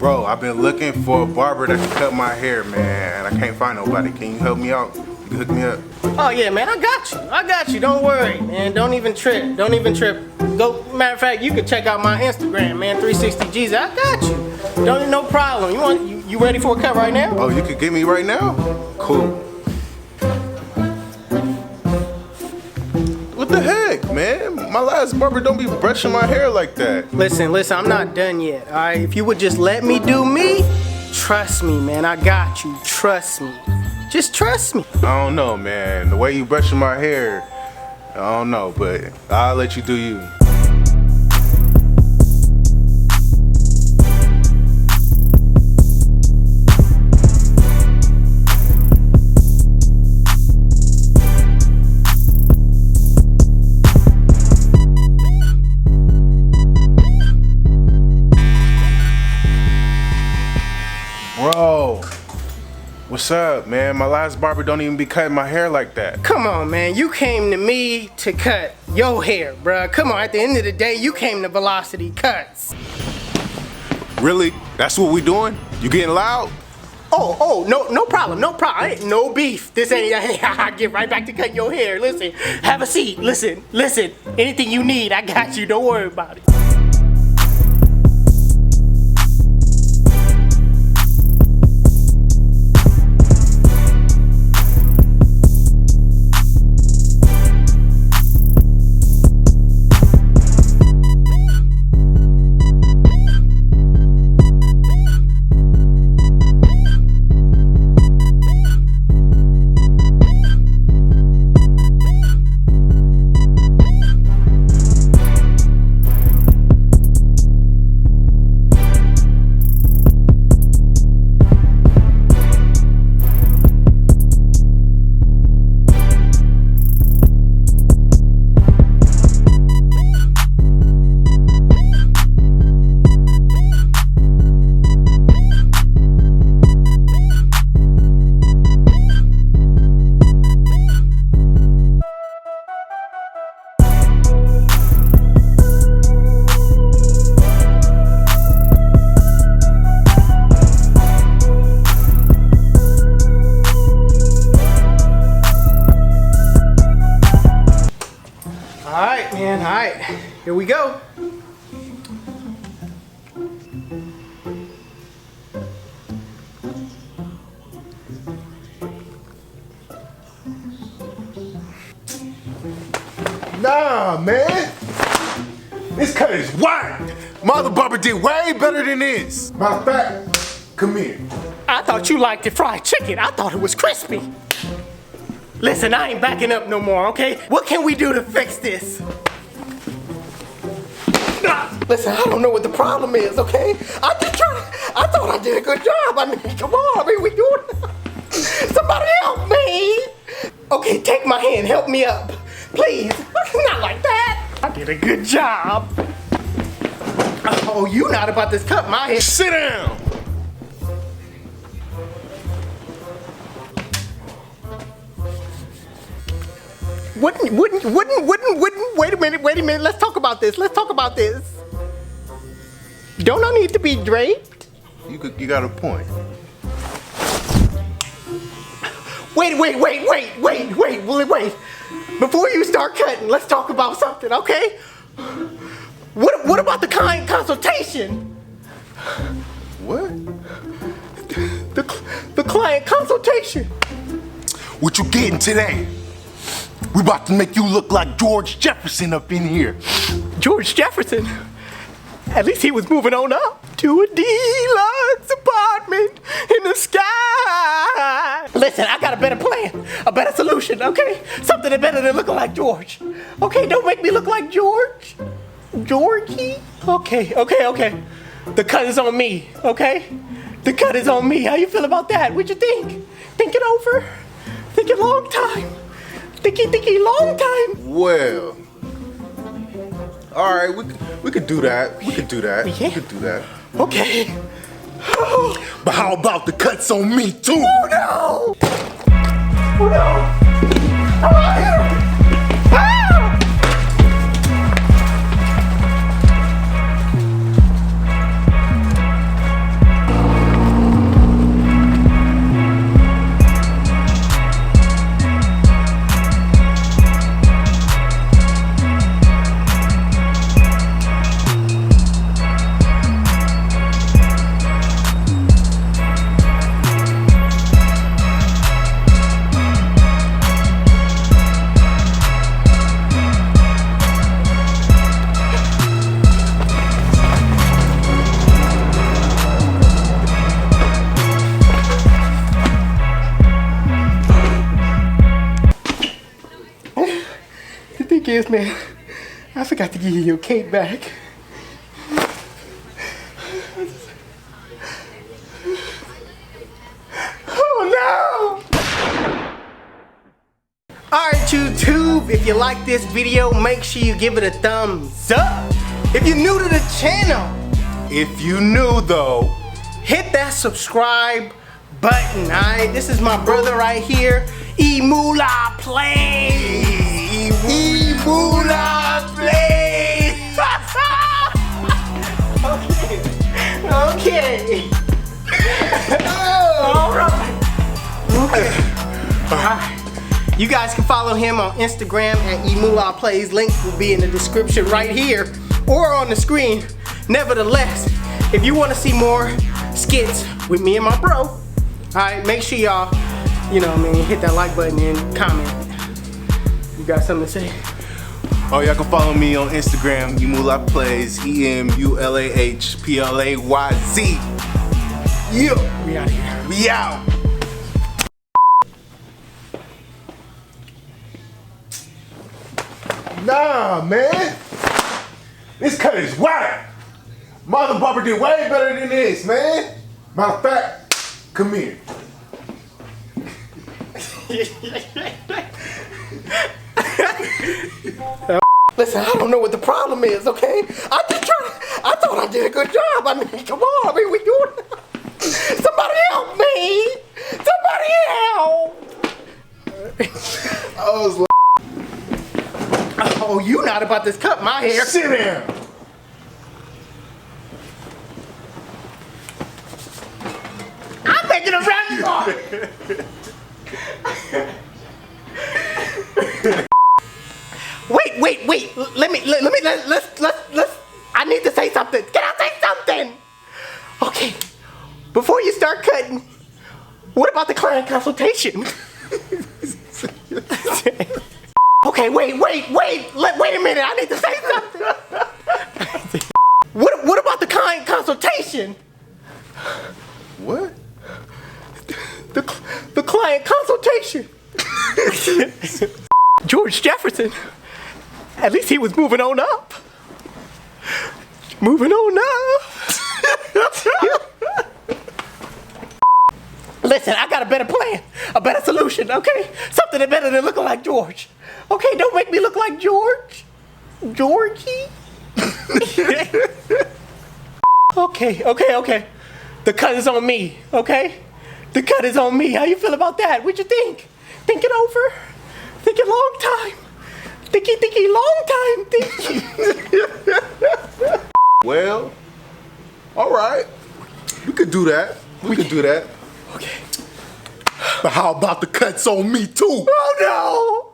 Bro, I've been looking for a barber that can cut my hair, man. I can't find nobody. Can you help me out? You can hook me up. Oh yeah, man, I got you. Don't worry, man. Don't even trip. Go. Matter of fact, you can check out my Instagram, man. 360JEEZY'S. I got you. No problem. You ready for a cut right now? Oh, you can get me right now? Cool. What the heck, man? My last barber don't be brushing my hair like that. Listen, I'm not done yet, all right? If you would just let me do me, trust me, man, I got you, trust me. Just trust me. I don't know, man. The way you brushing my hair, I don't know, but I'll let you do you. Bro, what's up, man? My last barber don't even be cutting my hair like that. Come on, man. You came to me to cut your hair, bruh. Come on, at the end of the day, you came to Velocity Cuts. Really? That's what we doing? You getting loud? Oh, no problem. Ain't no beef. This ain't, I get right back to cutting your hair. Listen, have a seat. Listen. Anything you need, I got you. Don't worry about it. Alright, here we go. Nah, man. This cut is wide. My other barber did way better than this. Matter of fact, come here. I thought you liked the fried chicken. I thought it was crispy. Listen, I ain't backing up no more, okay? What can we do to fix this? Listen, I don't know what the problem is, okay? I thought I did a good job. I mean, come on, we doing it. Somebody help me. Okay, take my hand, help me up. Please, not like that. I did a good job. Oh, you not about to cut my hair. Sit down. Wouldn't, wait a minute, let's talk about this. Don't I need to be draped? You got a point. Wait. Before you start cutting, let's talk about something, okay? What about the client consultation? What? The client consultation. What you getting today? We about to make you look like George Jefferson up in here. George Jefferson? At least he was moving on up to a deluxe apartment in the sky. Listen, I got a better plan, a better solution, okay? Something better than looking like George. Okay, don't make me look like George. Georgie? Okay. The cut is on me, okay? The cut is on me. How you feel about that? What'd you think? Think it over? Think it long time. Thinky long time. Well, all right, we could do that. We could do that. Yeah. We could do that. Okay. But how about the cuts on me too? Oh no! Oh no! Ah! is, man, I forgot to give you your cape back. Oh no! Alright YouTube, if you like this video, make sure you give it a thumbs up. If you're new to the channel, If you knew though, hit that subscribe button, alright? This is my brother right here, EmulahPlayz. EmulahPlayz. Okay. Alright. You guys can follow him on Instagram at EmulahPlayz. Link will be in the description right here or on the screen. Nevertheless, if you want to see more skits with me and my bro, alright, make sure y'all, hit that like button and comment. You got something to say? oh, y'all can follow me on Instagram, EmulahPlayz, EmulahPlayz. Yeah, We out of here. we out. Nah, man. This cut is whack. Mother barber did way better than this, man. Matter of fact, come here. Listen, I don't know what the problem is, okay? I thought I did a good job. I mean, come on, we doing it. Somebody help me! Somebody help! I was like, Oh, you not about to cut my hair. sit down. I'm making a run. Wait. Let's. I need to say something. Can I say something? Okay. Before you start cutting, what about the client consultation? Okay, wait a minute. I need to say something. What about the client consultation? What? The client consultation. George Jefferson, at least he was moving on up. Moving on up. Listen, I got a better plan, a better solution, okay? Something better than looking like George. Okay, don't make me look like George. Georgie? Okay. The cut is on me, okay? The cut is on me. How you feel about that? What'd you think? Think it over? Think it long time? Thinky, long time, thinky. Well, all right. We could do that. We could do that. Okay. But how about the cuts on me too? Oh no!